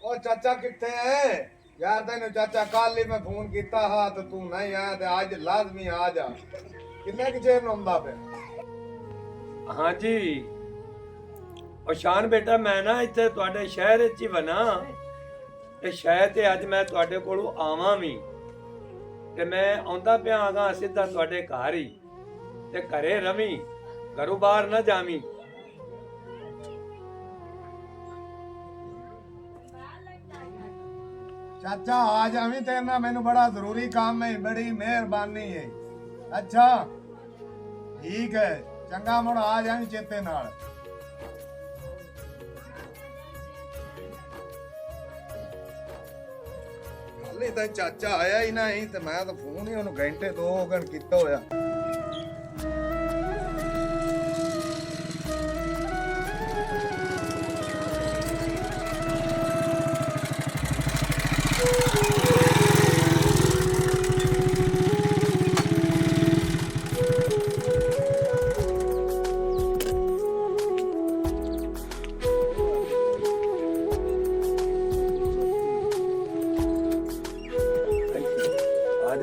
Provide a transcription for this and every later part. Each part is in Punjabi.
ਉਹ ਚਾਚਾ ਕਿੱਥੇ ਹੈ ਯਾਰ? ਤੈਨੂੰ ਚਾਚਾ ਕੱਲ ਹੀ ਮੈਂ ਫੋਨ ਕੀਤਾ ਹਾਂ ਤੇ ਤੂੰ ਨਹੀਂ ਆਇਆ ਤੇ ਅੱਜ ਲਾਜ਼ਮੀ ਆ ਜਾ। ਕਿੰਨੇ ਕਿ ਚਿਰ ਨੂੰ ਆਉਂਦਾ ਪਿਆ? ਹਾਂਜੀ ਉਹ ਸ਼ਾਨ ਬੇਟਾ, ਮੈਂ ਨਾ ਇੱਥੇ ਤੁਹਾਡੇ ਸ਼ਹਿਰ ਵਿੱਚ ਹੀ ਬਣਾ ਤੇ ਸ਼ਾਇਦ ਤੇ ਅੱਜ ਮੈਂ ਤੁਹਾਡੇ ਕੋਲੋਂ ਆਵਾਂ ਵੀ ਤੇ ਮੈਂ ਆਉਂਦਾ ਪਿਆ ਆਗਾ ਸਿੱਧਾ ਤੁਹਾਡੇ ਘਰ ਹੀ ਤੇ ਘਰੇ ਰਵੀ, ਘਰੋਂ ਬਾਹਰ ਨਾ ਜਾਵੀਂ। ਚਾਚਾ ਆ ਜਾਵੀਂ, ਤੇਰੇ ਨਾਲ ਮੈਨੂੰ ਬੜਾ ਜ਼ਰੂਰੀ ਕੰਮ ਹੈ, ਬੜੀ ਮਿਹਰਬਾਨੀ ਹੈ। ਅੱਛਾ ਠੀਕ ਹੈ, ਚੰਗਾ ਮੁੜ ਆ ਜਾਵੀਂ ਚੇਤੇ ਨਾਲ। ਹਾਲੇ ਤਾਂ ਚਾਚਾ ਆਇਆ ਹੀ ਨਹੀਂ ਤੇ ਮੈਂ ਤਾਂ ਫੋਨ ਹੀ ਉਹਨੂੰ ਘੰਟੇ 2 ਘੰਟੇ ਕੀਤਾ ਹੋਇਆ।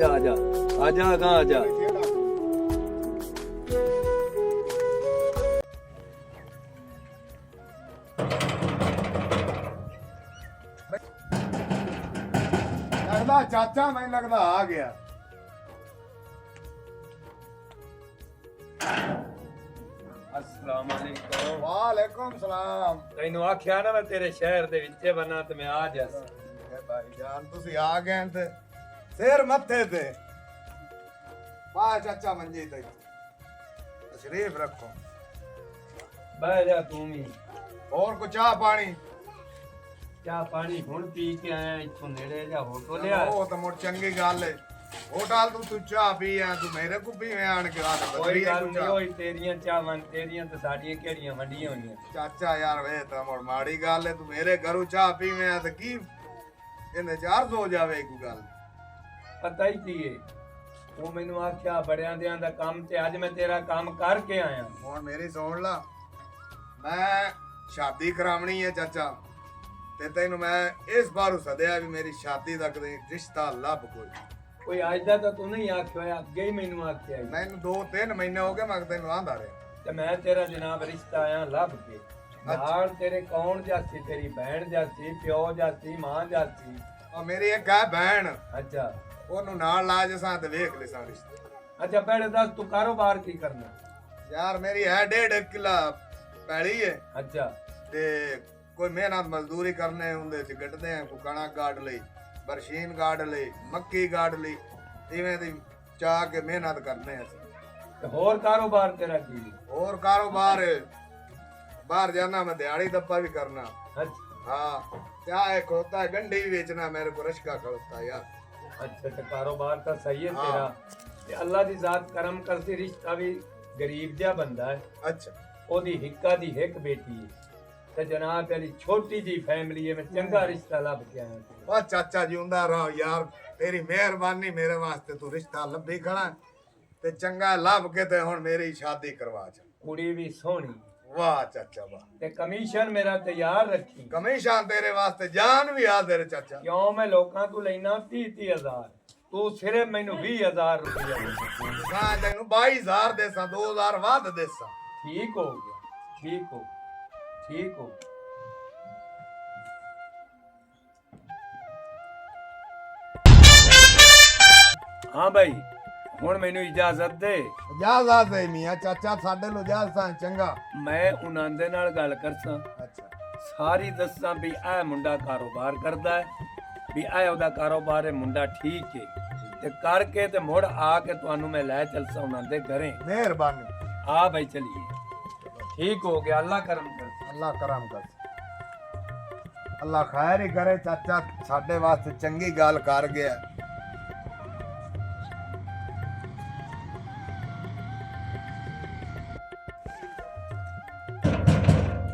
आजा आजा आजा कहाँ आजा। लगदा चाचा मैं लगदा आ गया। अस्सलाम वालेकुम। वालेकुम सलाम। तैनू आख्या ना मैं तेरे शहर दे विचे बना ते मैं आ जास। भाईजान तुसी आ गए थे सिर मत्थे ते। वाह चाचा मंजी ते तशरीफ रखो। बह जा तू भी। और कुछ चाह पानी? चाह पानी हुण पी के आया इथों नेड़े जा होटल लिया। ओ तो मोर चंगी गल है। होटल तू चाह पी आ, तू मेरे को भी आन के आ कोई गल नहीं होई, तेरियां चाहवां तेरियां ते साडियां केड़ियां वंडियां होनियां। चाचा यार वे तो मोर माड़ी गल है, तू मेरे घरों चाह पीवे आ ते की इन्ने चार्ज हो जावे कोई गल। पता ही की है तू मैनू आख्या बड़ियां दियां दा काम ते अज मैं तेरा काम करके आया। हुण मेरी सुन ला, मैं शादी करावनी है चाचा ते तैनू मैं इस बार सदया भी मेरी शादी तक रिश्ता लभ कोई अज दा तां तू नहीं आख्या, अगे ही मैनू आख्या। मैनू 2-3 महीने हो गए मैं तैनू आंदा रहा ते मैं तेरा जनाब रिश्ता आया लभ के। नाल तेरे कौन जासी? तेरी बहन जासी, प्यो जासी, मां जासी? और मेरी एक है बहन। अच्छा ओनू नाल ला जसा ते देख लेसा रिश्ता। अच्छा पहले दस तू कारोबार की करना? यार मेरी है 1.5 किला पैली है। अच्छा ते कोई मेहनत मजदूरी करने हुंदे च गड्डदे हैं, कोई कणक गाड़ लई, बरशीन गाड़ लई, मक्की गाड़ लई, इवें दी चाह के मेहनत करने हैं। ते होर कारोबार तेरा की? और कारोबार बाहर जाना, मैं दिहाड़ी दप्पा भी करना। अच्छा हाँ क्या है, खोता है गंढी भी बेचना, मेरे को रश्का खड़ता है यार। अच्छा तो कारोबार तो सही है हाँ। तेरा ते अल्लाह दी जात करम करती। रिश्ता भी गरीब जा बंदा है। अच्छा ओदी हिक्का दी हिक बेटी है ते जनाब तेरी छोटी जी फैमिली है। मैं चंगा रिश्ता लभ के आया। बस चाचा जिंदा रहो यार, तेरी मेहरबानी मेरे वास्ते तू रिश्ता लभी खड़ा ते चंगा लभ के ते हुण मेरी शादी करवा च। कुड़ी भी सोहनी। वाह चाचा वाह। ते कमीशन मेरा तैयार रखी। कमीशन तेरे वास्ते जान भी आ तेरे चाचा। क्यों मैं लोकां तू लेना 30-30 हजार, तू सिर्फ मैनू 20,000 रुपया दे। मैं तेनू 22,000 देसा, 2,000 वध देसा। ठीक हो गया, ठीक हो ठीक हो। हाँ भाई हुण मैनू इजाजत दे। इजाजत है मियां चाचा, साडे लो इजाजत चंगा। मैं उन्हां दे नाल गल करसां, अच्छा सारी दस्सां भी ऐ मुंडा कारोबार करदा है, भी ऐ ओदा कारोबार है, मुंडा ठीक है ते करके ते मुड़ आके तुहानू मैं लै चलसा उन्हां दे घरें। मेहरबानी। आ भाई चलिए, ठीक हो गया। अल्लाह करम कर। अल्लाह करम कर, अल्लाह खैर ही करे चाचा, साडे वास्ते चंगी गल कर गया।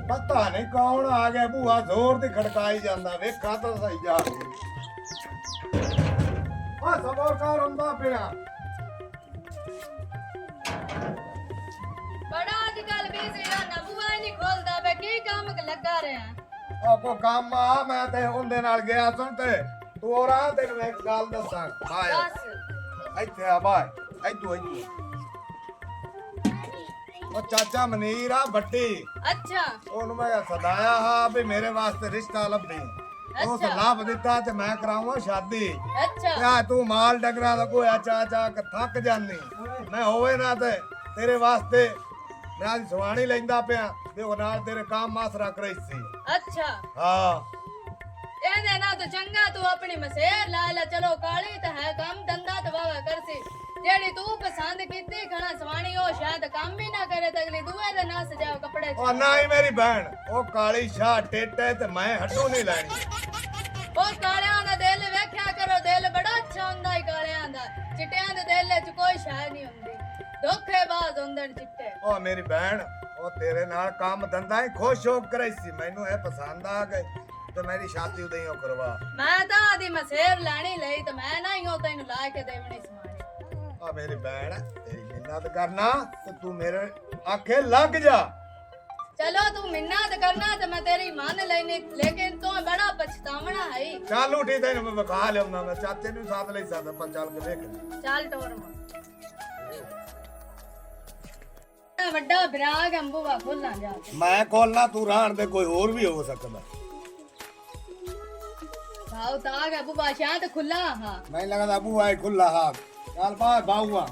पता नहीं कौन आ गया, बूहा जोर दी खड़काई जांदा, वेखा तो सही जा। आ सबर कर हुंदा पिया। बड़ा अजकल बिजी रहना, बुआ ही नहीं खोलदा, बे की काम लगा रहे हैं। ਉਹ ਕੋ ਕੰਮ ਆ ਮੈਂ ਤੇ ਉਹਦੇ ਨਾਲ ਗਿਆ ਸੁਣ ਤੇ ਤੂੰ ਹੋਰ ਆ ਤੈਨੂੰ ਮੈਂ ਇੱਕ ਗੱਲ ਦੱਸਾਂ ਬਾਏ ਦੱਸ। ਇੱਥੇ ਆ ਬਾਏ ਇੱਥੋਂ ਉਹ ਚਾਚਾ ਮਨੀਰ ਆ ਵੱਡੀ ਅੱਛਾ ਉਹਨੂੰ ਮੈਂ ਸਦਾਇਆ ਹਾਂ ਵੀ ਮੇਰੇ ਵਾਸਤੇ ਰਿਸ਼ਤਾ ਲੱਭੀ ਉਸ ਅੱਛਾ। ਲੱਭ ਦਿੱਤਾ ਤੇ ਮੈਂ ਕਰਾਵਾਂ ਸ਼ਾਦੀ ਅੱਛਾ ਕਿਆ ਤੂੰ ਮਾਲ ਡੰਗਰਾਂ ਦਾ ਕੋਈ ਚਾਚਾ ਕੇ ਥੱਕ ਜਾਨੀ ਮੈਂ ਹੋਵੇ ਨਾ ਤੇ ਤੇਰੇ ਵਾਸਤੇ ਮੈਂ ਅੱਜ ਸਵਾਣੀ ਲੈਂਦਾ ਪਿਆ ਤੇ ਉਹ ਨਾਲ ਤੇਰੇ ਕੰਮ ਮਾਸਰਾ ਕਰਾਈ ਸੀ ਅੱਛਾ ਹਾਂ ਇਹਦੇ ਨਾਲ ਤਾਂ ਚੰਗਾ ਤੂੰ ਆਪਣੀ ਮਸੇਰ ਲਾ ਲੈ। ਚਲੋ ਕਾਲੀ ਤਾਂ ਹੈ ਕੰਮ ਧੰਦਾ ਤਾਂ ਵਾਵਾ ਕਰਸੀ ਜਿਹੜੀ ਤੂੰ ਪਸੰਦ ਕੀਤੀ ਖਣਾ ਸਵਾਣੀ ਉਹ ਸ਼ਾਇਦ ਕੰਮ ਹੀ ਨਾ ਕਰੇ ਤੇ ਅਗਲੀ ਦੂਏ ਦੇ ਨਾਲ ਸਜਾਓ ਕੱਪੜੇ ਉਹ ਨਹੀਂ ਮੇਰੀ ਭੈਣ ਉਹ ਕਾਲੀ ਸ਼ਾਹ ਟੇਟੇ ਤੇ ਮੈਂ ਹੱਡੂ ਨਹੀਂ ਲੈਣੀ ਉਹ ਕਾਲਿਆਂ ਦਾ ਦਿਲ ਵੇਖਿਆ ਕਰੋ ਦਿਲ ਬੜਾ ਅੱਛਾ ਹੁੰਦਾ ਹੈ ਕਾਲਿਆਂ ਦਾ ਚਿੱਟਿਆਂ ਦੇ ਦਿਲ 'ਚ ਕੋਈ ਸ਼ਾਇ ਨਹੀਂ ਹੁੰਦੀ ਧੋਖੇਬਾਜ਼ ਹੁੰਦੇ ਨੇ ਚਿੱਟੇ। ਉਹ ਮੇਰੀ ਭੈਣ ਉਹ ਤੇਰੇ ਨਾਲ ਕੰਮ ਧੰਦਾ ਹੀ ਖੁਸ਼ ਹੋ ਕਰਾਈ ਸੀ ਮੈਨੂੰ ਇਹ ਪਸੰਦ ਆ ਗਈ ਤੇ ਮੇਰੀ ਸ਼ਾਦੀ ਉਦੋਂ ਹੀ ਉਹ ਕਰਵਾ ਮੈਂ ਤਾਂ ਆਦੀ ਮਸੇਰ ਲੈਣੀ ਲਈ ਤੇ ਮੈਂ ਨਾ ਹੀ ਉਹ ਤੈਨੂੰ ਲਾ ਕੇ ਦੇਵਣੀ ਸਮਾਣੀ। ਆ ਮੇਰੀ ਭੈਣ ਤੇਰੀ ਮਿਹਨਤ ਕਰਨਾ ਤੇ ਤੂੰ ਮੇਰੇ ਆਖੇ ਲੱਗ ਜਾ ਚਲੋ ਤੂੰ ਮਿੰਨਤ ਕਰਨਾ ਤੇ ਮੈਂ ਤੇਰੀ ਮੰਨ ਲੈਣੀ ਲੇਕਿਨ ਤੂੰ ਬੜਾ ਪਛਤਾਵਣਾ ਹੈ। ਚੱਲ ਉਠੀ ਤੈਨੂੰ ਮੈਂ ਵਿਖਾ ਲਿਆਉਣਾ ਮੈਂ ਚਾਚੇ ਨੂੰ ਸਾਥ ਲਈ ਸਕਦਾ ਪਰ ਚੱਲ ਕੇ ਵੇਖ ਚੱਲ ਟੋਰ ਮਾ ਵੱਡਾ ਵਿਰਾਗ ਅੰਬੂਆ ਖੋਲਾਂ ਜਾ ਕੇ। ਮੈਂ ਖੋਲਣਾ ਤੂੰ ਰਾਣ ਦੇ ਕੋਈ ਹੋਰ ਵੀ ਹੋ ਸਕਦਾ ਭਾਉ ਤਾਂ ਗਿਆ ਬੁਬਾ ਸ਼ਾਂਤ ਖੁੱਲਾ ਹਾਂ ਮੈਨੂੰ ਲੱਗਦਾ ਅਬੂ ਆਏ ਖੁੱਲਾ ਹਾਂ ਚੱਲ ਬਾਹਰ ਬਾਊਆ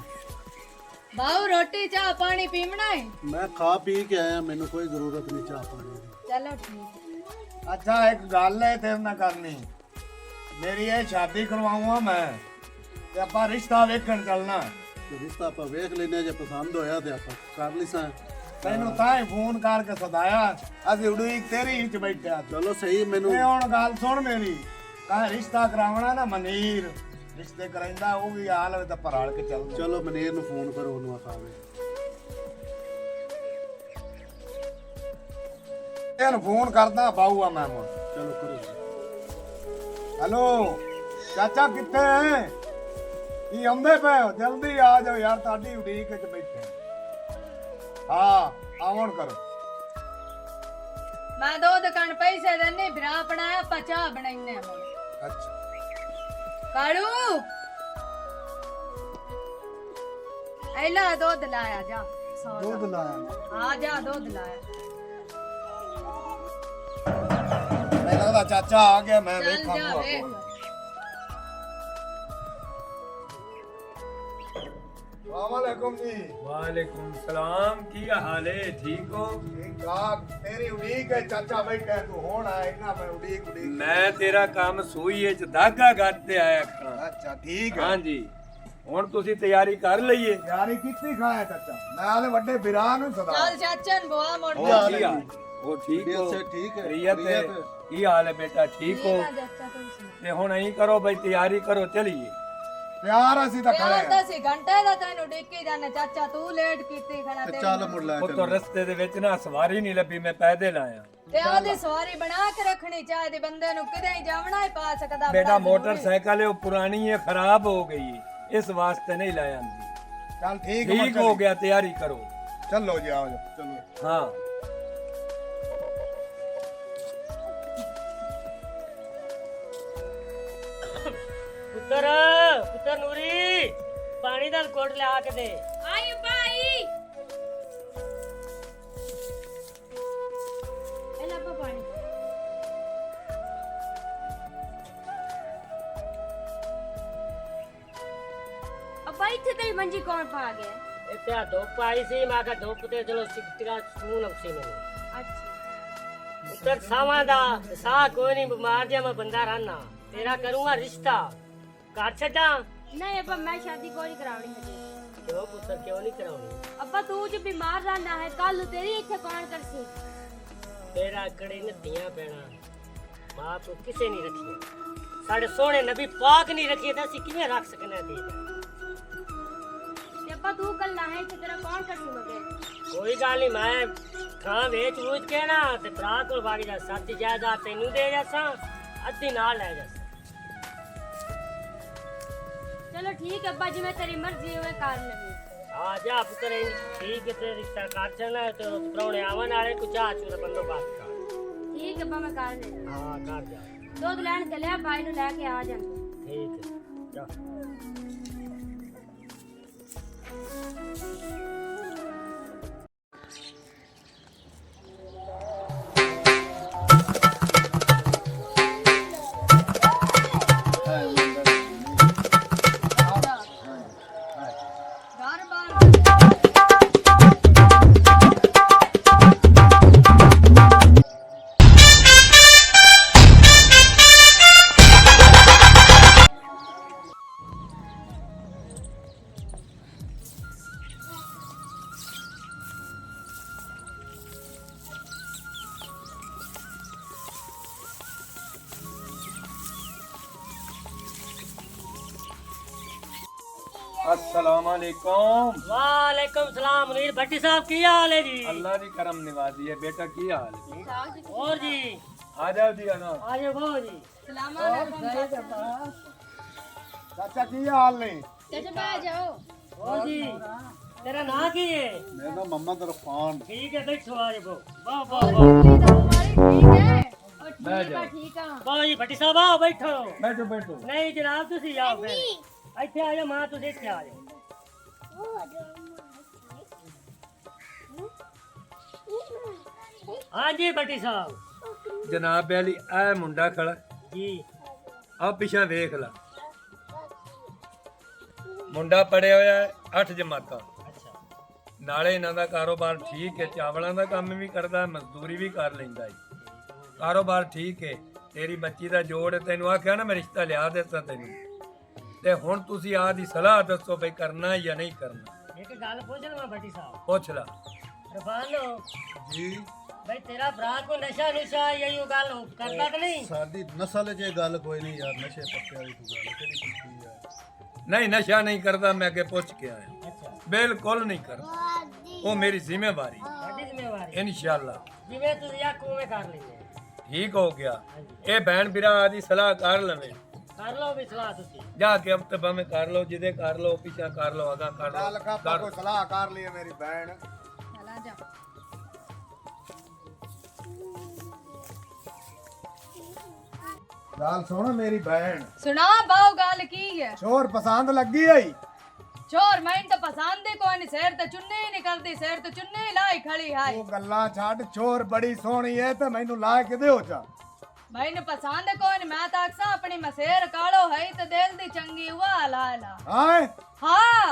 ਭਾਉ ਰੋਟੀ ਚਾਹ ਪਾਣੀ ਪੀਵਣਾ ਹੈ। ਮੈਂ ਖਾ ਪੀ ਕੇ ਆਇਆ ਮੈਨੂੰ ਕੋਈ ਜ਼ਰੂਰਤ ਨਹੀਂ ਚਾਹ ਪਾਣੀ ਦੀ। ਚਲੋ ਠੀਕ ਅੱਛਾ ਇੱਕ ਗੱਲ ਹੈ ਤੇਰੇ ਨਾਲ ਕਰਨੀ ਮੇਰੀ ਇਹ ਸ਼ਾਦੀ ਕਰਵਾਉਂਗਾ ਮੈਂ ਤੇ ਆਪਾਂ ਰਿਸ਼ਤਾ ਵੇਖਣ ਚੱਲਣਾ ਤੇ ਰਿਸ਼ਤਾ ਆਪਾਂ ਵੇਖ ਲੈਨੇ ਜੇ ਪਸੰਦ ਹੋਇਆ ਤੇ ਆਪਾਂ ਕਰ ਲਿਸਾਂ। ਤੈਨੂੰ ਤਾਂ ਹੀ ਫੋਨ ਕਰਕੇ ਸਦਾਇਆ ਅਸੀਂ ਉਡੀਕ ਤੇਰੀ ਚ ਬੈਠਿਆ ਚਲੋ ਸਹੀ ਮੈਨੂੰ ਇਹ ਹੁਣ ਗੱਲ ਸੁਣ ਮੇਰੀ ਕਹ ਰਿਸ਼ਤਾ ਕਰਾਉਣਾ ਨਾ ਮਨੀਰ ਰਿਸ਼ਤੇ ਕਰਾਂਦਾ ਉਹ ਵੀ ਹਾਲ ਹੋਵੇ ਤਾਂ ਪਰਾਲ ਕੇ ਚੱਲ ਚਲੋ ਮਨੀਰ ਨੂੰ ਫੋਨ ਕਰੋ ਉਹਨੂੰ ਆਖਾਵੇ ਇਹਨੂੰ ਫੋਨ ਕਰਦਾ ਬਾਊਆ ਮੈਂ ਹੁਣ ਚਲੋ ਕਰੋ ਹੈਲੋ ਚਾਚਾ ਕਿੱਥੇ ਹੈ ਕੀ ਆਉਂਦੇ ਪਏ ਹੋ ਜਲਦੀ ਆ ਜਾਓ ਯਾਰ ਤੁਹਾਡੀ ਉਡੀਕ ਵਿੱਚ ਬੈਠੇ ਹਾਂ ਆਉਣ ਕਰੋ ਮੈਂ ਦੋ ਦੁਕਾਨ ਪੈਸੇ ਦੇਣੇ ਭਰਾ ਬਣਾਇਆ ਆਪਾਂ ਚਾਹ ਬਣਾਈਨੇ ਹੁਣ ਅੱਛਾ ਕਾਲੂ ਐਲਾ ਦੁੱਧ ਲਾਇਆ ਜਾ ਸੌ ਦਾ। ਦੁੱਧ ਲਾਇਆ ਆ ਜਾ ਦੁੱਧ ਲਾਇਆ ਮੈਨੂੰ ਲੱਗਦਾ ਚਾਚਾ ਆ ਗਿਆ ਮੈਂ ਚੱਲ ਵੇਖਾਂ ਜਾ ਭੂਆ ਵੇਖ ਕੋਲ ਵਾਲੇਕੁਮ ਜੀ ਵਾਲੇकुम सलाम ਕੀ ਹਾਲ ਹੈ ਠੀਕ ਹੋ ਠੀਕ ਠਾਕ ਤੇਰੀ ਉਡੀਕ ਹੈ ਚਾਚਾ ਬੈਠਾ ਤੂੰ ਹੁਣ ਆਇਆ ਇੰਨਾ ਮੈਂ ਉਡੀਕ ਮੈਂ ਤੇਰਾ ਕੰਮ ਸੂਈ ਵਿੱਚ ਧਾਗਾ ਗੱਤੇ ਆਇਆ ਖਾਂ ਅੱਛਾ ਠੀਕ ਹੈ ਹਾਂਜੀ ਹੁਣ ਤੁਸੀਂ ਤਿਆਰੀ ਕਰ ਲਈਏ ਯਾਰੀ ਕੀਤੀ ਖਾਇਆ ਚਾਚਾ ਮੈਂ ਆਲੇ ਵੱਡੇ ਵਿਰਾਹ ਨੂੰ ਸਦਾ ਚੱਲ ਚਾਚਾ ਨੂੰ ਬੁਆ ਮੋੜ ਉਹ ਜਾ ਕੀ ਹਾਲ ਉਹ ਠੀਕ ਹੋ ਸੇ ਠੀਕ ਹੈ ਰੀਅਤ ਕੀ ਹਾਲ ਹੈ ਬੇਟਾ ਠੀਕ ਹੋ ਚਾਚਾ ਤੂੰ ਸੁਣਾ ਤੇ ਹੁਣ ਐਂ ਕਰੋ ਬਈ ਤਿਆਰੀ ਕਰੋ ਚਲੀਏ ਪਿਆਰ ਅਸੀਂ ਤਾਂ ਖੜੇ ਯਾਰ ਹਾਂ। ਤਾਂ ਸੀ ਘੰਟੇ ਦਾ ਤੈਨੂੰ ਡਿੱਕੀ ਜਾਣਾ ਚਾਚਾ ਤੂੰ ਲੇਟ ਕੀਤੀ ਖਣਾ ਤੇ ਤੇ ਚੱਲ ਮੁੜ ਲੈ ਉਹ ਤੋਂ ਰਸਤੇ ਦੇ ਵਿੱਚ ਨਾ ਸਵਾਰੀ ਨਹੀਂ ਲੱਭੀ ਮੈਂ ਪੈਦਲ ਆਇਆ ਤੇ ਉਹਦੀ ਸਵਾਰੀ ਬਣਾ ਕੇ ਰੱਖਣੀ ਚਾਹੀਦੀ ਬੰਦੇ ਨੂੰ ਕਿਤੇ ਹੀ ਜਾਵਣਾ ਹੀ ਪਾ ਸਕਦਾ ਬੇਟਾ ਬੜਾ ਜ਼ਰੂਰੀ। ਮੋਟਰਸਾਈਕਲ ਹੈ ਉਹ ਪੁਰਾਣੀ ਹੈ ਖਰਾਬ ਹੋ ਗਈ ਹੈ। ਇਸ ਵਾਸਤੇ ਨਹੀਂ ਲੈ ਆਂਦੀ ਚੱਲ ਠੀਕ ਠੀਕ ਹੋ ਗਿਆ ਤਿਆਰੀ ਕਰੋ ਚਲੋ ਜੀ ਆਓ ਜੀ ਚਲੋ ਹਾਂ ਪੁੱਤਰ ਪੁੱਤਰ ਨੂਰੀ ਪਾਣੀ ਦਾ ਕੋਟ ਲਿਆ ਕੇ ਦੇ ਆਈ ਭਾਈ ਇਹ ਲੱਭਾ ਪਾਣੀ ਅੱਬਾ ਇੱਥੇ ਤੇਰੀ ਮੰਜੀ ਕੌਣ ਪਾ ਗਿਆ ਇੱਥੇ ਆ ਧੁੱਪ ਆਈ ਸੀ ਮੈਂ ਕਿਹਾ ਧੁੱਪ ਤੇ ਚਲੋ ਸਿੱਕਤੀਰਾ ਸਕੂਨ ਅਕਸੀ ਮੈਨੂੰ ਅੱਛਾ ਪੁੱਤਰ ਸਾਵਾਂ ਦਾ ਸਾਹ ਕੋਈ ਨਹੀਂ ਬਿਮਾਰ ਜਿਹਾ ਮੈਂ ਬੰਦਾ ਰਹਿਣਾ ਤੇਰਾ ਕਰੂੰਗਾ ਰਿਸ਼ਤਾ ਘਰ ਛੱਡਾਂ ਨਹੀਂ ਅੱਬਾ ਮੈਂ ਸ਼ਾਦੀ ਕੋਈ ਨਹੀਂ ਕਰਾਉਣੀ ਹਜੇ ਕਿਉਂ ਪੁੱਤਰ ਕਿਉਂ ਨਹੀਂ ਕਰਾਉਣੀ ਅੱਬਾ ਤੂੰ ਜੋ ਬਿਮਾਰ ਰਹਿਣਾ ਹੈ ਕੱਲ ਨੂੰ ਤੇਰੀ ਇੱਥੇ ਕੌਣ ਕਰਸੀ ਤੇਰਾ ਕੜੇ ਨਦੀਆਂ ਪੈਣਾ ਮਾਂ ਤੋਂ ਕਿਸੇ ਨਹੀਂ ਰੱਖੀਆਂ ਸਾਡੇ ਸੋਹਣੇ ਨਬੀ ਪਾਕ ਨਹੀਂ ਰੱਖੀ ਤਾਂ ਅਸੀਂ ਕਿਵੇਂ ਰੱਖ ਸਕਨੇ ਦੀ ਤੇ ਅੱਬਾ ਤੂੰ ਕੱਲ ਨਾ ਹੈ ਇੱਥੇ ਤੇਰਾ ਕੌਣ ਕਰਸੀ ਮਗੇ ਕੋਈ ਗੱਲ ਨਹੀਂ ਮੈਂ ਥਾਂ ਵੇਚ ਵੂਚ ਕੇ ਨਾ ਤੇ ਭਰਾ ਕੋਲ ਵਗ ਜਾ ਸੱਤ ਜਾਇਦਾਦ ਤੈਨੂੰ ਦੇ ਜਾਸਾਂ ਅੱਧੀ ਨਾਲ ਲੈ ਜਾਸਾਂ ਚਲੋ ਠੀਕ ਹੈ ਅੱਬਾ ਜਿਵੇਂ ਤੇਰੀ ਮਰਜ਼ੀ ਹੋਵੇ ਕਰ ਲਵੀ ਆ ਜਾ ਪੁੱਤਰ ਠੀਕ ਹੈ ਤੇ ਰਿਸ਼ਤਾ ਕਰ ਚਣਾ ਤੇ ਪ੍ਰਾਹੁਣੇ ਆਵਣ ਵਾਲੇ ਕੋ ਚਾਹ ਚੂ ਦਾ ਬੰਦੋਬਸਤ ਕਰ ਠੀਕ ਠੀਕ ਹੈ ਮੈਂ ਕਰ ਲੈਣਾ ਹਾਂ ਕਰ ਜਾ ਦੁੱਧ ਲੈਣ ਚੱਲਿਆ ਬਾਈ ਨੂੰ ਲੈ ਕੇ ਆ ਜਾਂਦਾ ਠੀਕ ਹੈ ਜਾ ਘਰ ਬਾਰ अस्सलाम वालेकुम। वालेकुम सलाम मुनीर भट्टी साहब की हाल है जी अल्लाह दी करम नवाजी है बेटा, की हाल है? और जी आ जाओ जी आना। आजे बहु जी सलाम अलैकुम ਚਾਚਾ ਕੀ ਹਾਲ ਨੇ? चाचा बैठ जाओ और जी तेरा नाम की है ਮੇਰਾ ਨਾਮ ਮੁਹੰਮਦ ਰਫਾਨ। ठीक है बैठो आजे बहु वाह वाह और वाह इडली तो हमारी ठीक है और बैठ ठीक जाओ। है ठीक है वाह जी भट्टी साहब आओ बैठो बैठो बैठो। नहीं जनाब तुसी आओ फिर ਇੱਥੇ ਆ ਜਾ ਮਾਂ ਤੁਸੀਂ ਇੱਥੇ ਆ ਜਾ ਹਾਂਜੀ ਭੱਟੀ ਸਾਹਿਬ जनाब अली ए मुंडा खड़ा ਜੀ आ पिछा वेख ला। ਮੁੰਡਾ ਪੜਿਆ ਹੋਇਆ ਹੈ 8 ਜਮਾਤਾਂ। ਅੱਛਾ ਨਾਲੇ ਇਹਨਾਂ ਦਾ ਕਾਰੋਬਾਰ ਠੀਕ ਹੈ, ਚਾਵਲਾਂ ਦਾ ਕੰਮ ਵੀ ਕਰਦਾ ਹੈ, ਮਜ਼ਦੂਰੀ ਵੀ ਕਰ ਲੈਂਦਾ ਹੈ। ਕਾਰੋਬਾਰ ਠੀਕ ਹੈ। ਤੇਰੀ ਬੱਚੀ ਦਾ ਜੋੜ ਹੈ, ਤੈਨੂੰ ਆਖਿਆ ਨਾ ਮੈਂ ਰਿਸ਼ਤਾ ਲਿਆ ਦਿੱਤਾ ਤੈਨੂੰ। ਤੇ ਹੁਣ ਤੁਸੀਂ ਆਹ ਦੀ ਸਲਾਹ ਦੱਸੋ ਬਈ ਕਰਨਾ ਜਾਂ ਨਹੀਂ ਕਰਨਾ। ਇੱਕ ਗੱਲ ਪੁੱਛਣਾ ਮੈਂ ਭੱਟੀ ਸਾਹਿਬ ਪੁੱਛ ਲਾ ਰਫਾਨੋ ਜੀ ਬਈ ਤੇਰਾ ਭਰਾ ਕੋ ਨਸ਼ਾ ਨੁਸ਼ਾ ਇਹੋ ਗੱਲ ਕਰਦਾ ਕਿ ਨਹੀਂ ਸਾਡੀ ਨਸਲ 'ਚ ਇਹ ਗੱਲ ਕੋਈ ਨਹੀਂ ਯਾਰ, ਨਸ਼ੇ ਪੱਤੇ ਵਾਲੀ ਕੋਈ ਗੱਲ ਕਿਹੜੀ ਕੀਤੀ ਯਾਰ। ਨਹੀਂ ਨਸ਼ਾ ਨਹੀਂ ਕਰਦਾ, ਮੈਂ ਅੱਗੇ ਪੁੱਛ ਕੇ ਆਇਆ। ਅੱਛਾ ਬਿਲਕੁਲ ਨਹੀਂ ਕਰਦਾ, ਉਹ ਮੇਰੀ ਜ਼ਿੰਮੇਵਾਰੀ ਸਾਡੀ ਜ਼ਿੰਮੇਵਾਰੀ ਇਨਸ਼ਾਅੱਲਾ। ਜਿਵੇਂ ਤੁਸੀਂ ਆਖੋ ਉਵੇਂ ਕਰ ਲੈਂਦੇ ਠੀਕ ਹੋ ਗਿਆ। ਇਹ ਭੈਣ ਵੀਰਾ ਆਦੀ ਸਲਾਹ ਕਰ ਲਵੇ। ਕਰ ਲਓ ਵੀ ਸਲਾਹ ਤੁਸੀਂ ਜਾ ਕੇ ਹਫਤੇ ਭਾਵੇਂ ਕਰ ਲਓ, ਜਿਹਦੇ ਕਰ ਲਓ, ਪਿੱਛਾ ਕਰ ਲਓ, ਅਗਾ ਕਰ ਚੱਲ ਲਓ। ਕਾਪਾ ਕੋਈ ਸਲਾਹ ਕਰ ਲਈ ਮੇਰੀ ਭੈਣ। चला जा ਗੱਲ ਸੁਣ ਮੇਰੀ ਭੈਣ, सुना बाओ गाल की है ਚੋਰ ਪਸੰਦ ਲੱਗੀ ਆਈ। चोर मैंने तो पसंद ही कोई नहीं शेर तो चुन्नी ही निकलती शेर तो चुन्नी ही लाई खड़ी है ਉਹ ਗੱਲਾਂ ਛੱਡ, ਚੋਰ ਬੜੀ ਸੋਹਣੀ ਐ ਤੇ ਮੈਨੂੰ ਲਾ ਕੇ ਦਿਓ ਚਾ। मैंने पसंद कोई नहीं मैं तो अक्सर अपनी मसेर कालो है तो दिल दी चंगी हुआ ला ला ਹਾਂ हाँ